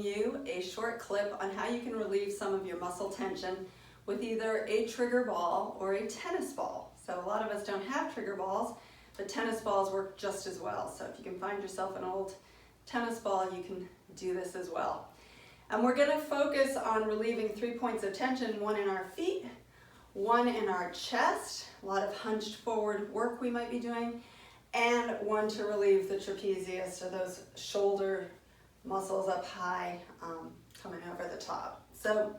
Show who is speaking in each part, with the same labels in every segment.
Speaker 1: You a short clip on how you can relieve some of your muscle tension with either a trigger ball or a tennis ball. So a lot of us don't have trigger balls, but tennis balls work just as well. So if you can find yourself an old tennis ball, you can do this as well. And we're going to focus on relieving 3 points of tension, one in our feet, one in our chest, a lot of hunched forward work we might be doing, and one to relieve the trapezius, or those shoulder muscles up high coming over the top. So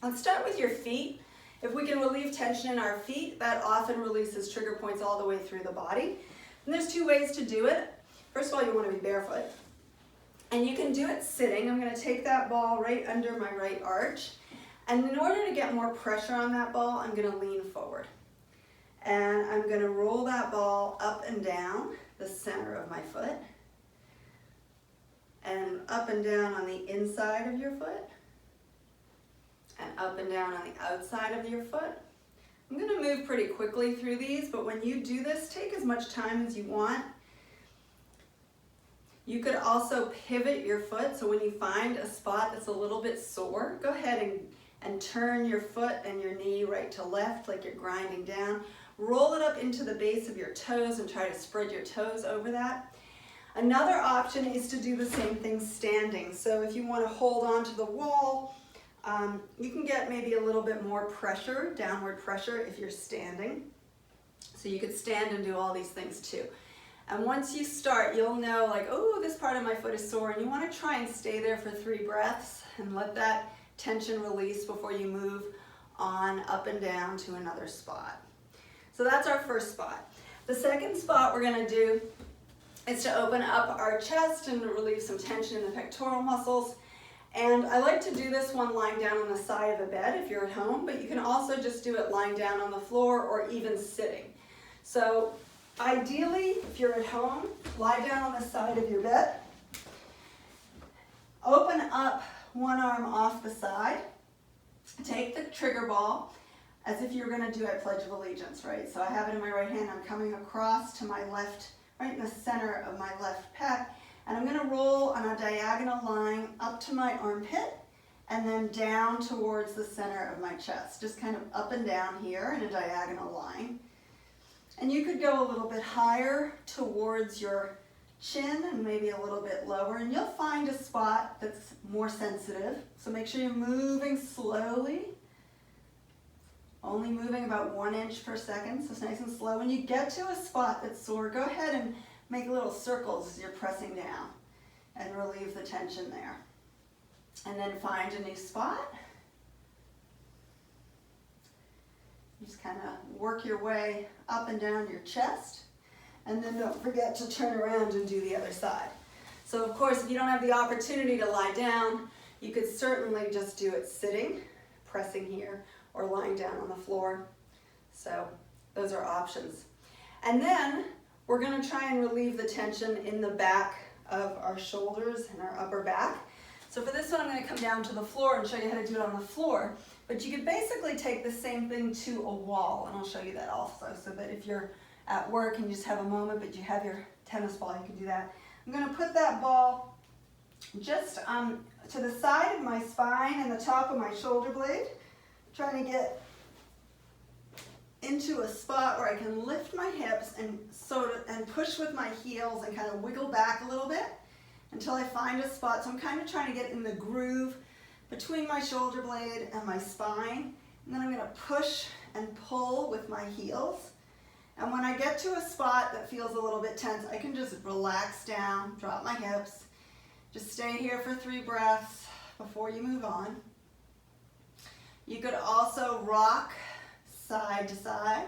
Speaker 1: let's start with your feet. If we can relieve tension in our feet, that often releases trigger points all the way through the body. And there's two ways to do it. First of all, you want to be barefoot. And you can do it sitting. I'm going to take that ball right under my right arch. And in order to get more pressure on that ball, I'm going to lean forward. And I'm going to roll that ball up and down the center of my foot. And up and down on the inside of your foot, and up and down on the outside of your foot. I'm going to move pretty quickly through these, but when you do this, take as much time as you want. You could also pivot your foot, so when you find a spot that's a little bit sore, go ahead and turn your foot and your knee right to left like you're grinding down. Roll it up into the base of your toes and try to spread your toes over that. Another option is to do the same thing standing. So if you want to hold on to the wall, you can get maybe a little bit more pressure, downward pressure, if you're standing. So you could stand and do all these things too. And once you start, you'll know like, oh, this part of my foot is sore, and you want to try and stay there for 3 breaths and let that tension release before you move on up and down to another spot. So that's our first spot. The second spot we're going to do is to open up our chest and relieve some tension in the pectoral muscles. And I like to do this one lying down on the side of the bed if you're at home, but you can also just do it lying down on the floor or even sitting. So ideally, if you're at home, lie down on the side of your bed. Open up one arm off the side. Take the trigger ball as if you're going to do a Pledge of Allegiance, right? So I have it in my right hand. I'm coming across to my left, right in the center of my left pec, and I'm going to roll on a diagonal line up to my armpit and then down towards the center of my chest, just kind of up and down here in a diagonal line. And you could go a little bit higher towards your chin and maybe a little bit lower, and you'll find a spot that's more sensitive. So make sure you're moving slowly, only moving about 1 inch per second, so it's nice and slow. When you get to a spot that's sore, go ahead and make little circles as you're pressing down and relieve the tension there. And then find a new spot. Just kind of work your way up and down your chest. And then don't forget to turn around and do the other side. So of course, if you don't have the opportunity to lie down, you could certainly just do it sitting, pressing here, or lying down on the floor. So those are options. And then we're going to try and relieve the tension in the back of our shoulders and our upper back. So for this one, I'm going to come down to the floor and show you how to do it on the floor. But you could basically take the same thing to a wall, and I'll show you that also, so that if you're at work and you just have a moment, but you have your tennis ball, you can do that. I'm going to put that ball just to the side of my spine and the top of my shoulder blade, trying to get into a spot where I can lift my hips and push with my heels and kind of wiggle back a little bit until I find a spot. So I'm kind of trying to get in the groove between my shoulder blade and my spine. And then I'm going to push and pull with my heels. And when I get to a spot that feels a little bit tense, I can just relax down, drop my hips. Just stay here for 3 breaths before you move on. You could also rock side to side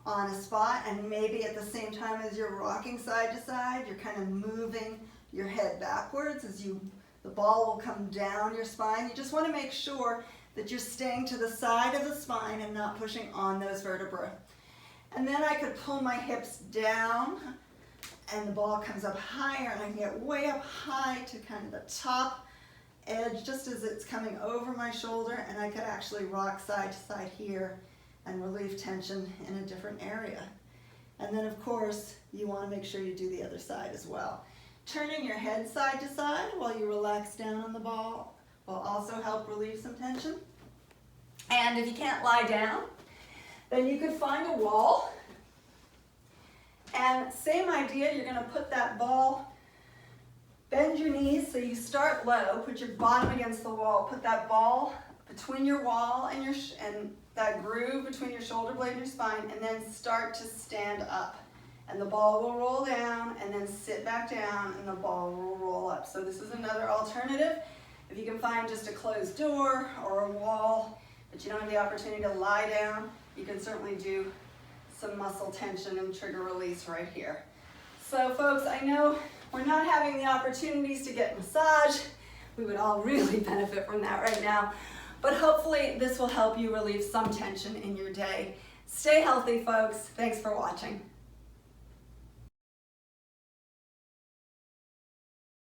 Speaker 1: on a spot, and maybe at the same time as you're rocking side to side, you're kind of moving your head backwards as the ball will come down your spine. You just want to make sure that you're staying to the side of the spine and not pushing on those vertebrae. And then I could pull my hips down and the ball comes up higher, and I can get way up high to kind of the top edge just as it's coming over my shoulder, and I could actually rock side to side here and relieve tension in a different area. And then of course, you want to make sure you do the other side as well. Turning your head side to side while you relax down on the ball will also help relieve some tension. And if you can't lie down, then you could find a wall. And same idea, you're going to put that ball, bend your knees so you start low, put your bottom against the wall, put that ball between your wall and that groove between your shoulder blade and your spine, and then start to stand up. And the ball will roll down and then sit back down and the ball will roll up. So this is another alternative. If you can find just a closed door or a wall, but you don't have the opportunity to lie down, you can certainly do some muscle tension and trigger release right here. So folks, I know we're not having the opportunities to get massage. We would all really benefit from that right now. But hopefully this will help you relieve some tension in your day. Stay healthy, folks. Thanks for watching.